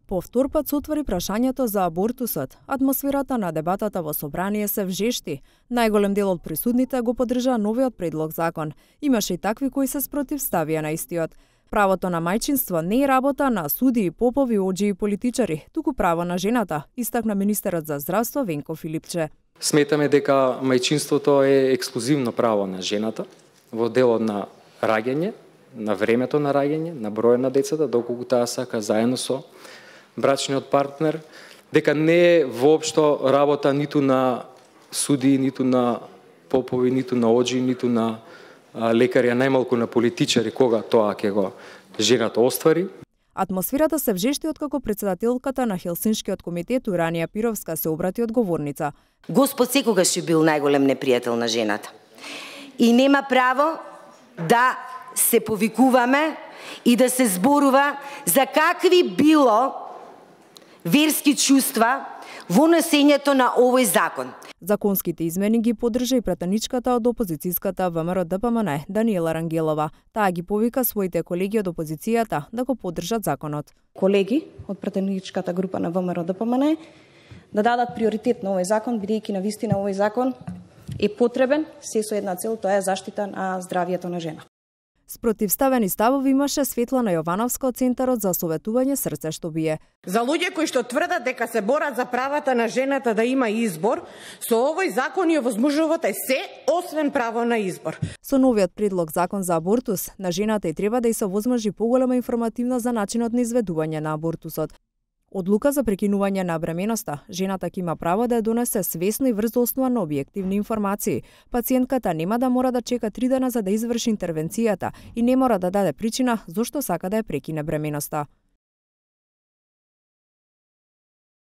По втор пат се отвори прашањето за абортусот. Атмосферата на дебатата во собрание се вжешти. Најголем дел од присутните го поддржа новиот предлог закон. Имаше и такви кои се спротивставија на истиот. Правото на мајчинство не е работа на суди, попови, оџи и политичари, туку право на жената, истакна министерот за здравство Венко Филипче. Сметаме дека мајчинството е ексклузивно право на жената во делот на раѓање, на времето на раѓање, на бројот на децата, доколку таа сака заедно со брачниот партнер, дека не е воопшто работа ниту на суди, ниту на попови, ниту на оџи, ниту на лекари, а најмалку на политичари, кога тоа ќе го жената оствари. Атмосферата се вжешти откако председателката на Хелсиншкиот комитет Уранија Пировска се обрати одговорница. Господ секогаш е бил најголем непријател на жената. И нема право да се повикуваме и да се зборува за какви било верски чувства во носењето на овој закон. Законските измени ги поддржа и пратеничката од опозицијската ВМРО-ДПМН Даниела Рангелова. Таа ги повика своите колеги од опозицијата да го поддржат законот. Колеги од пратеничката група на ВМРО-ДПМН да дадат приоритет на овој закон, бидејќи навистина овој закон е потребен се со една цел, тоа е заштита на здравието на жена. Спротивставени ставови имаше Светлана Јовановска од Центарот за советување Срце што бие. За луѓе кои што тврдат дека се борат за правата на жената да има избор, со овој закон ја возможувате се освен право на избор. Со новиот предлог закон за абортус, на жената и треба да ѝ се возможи поголема информативност за начинот на изведување на абортусот. Одлука за прекинување на бременоста, жената ќе има право да ја донесе свесно и врз основа на објективни информации. Пациентката нема да мора да чека 3 дена за да изврши интервенцијата и не мора да даде причина зошто сака да ја прекине бременоста.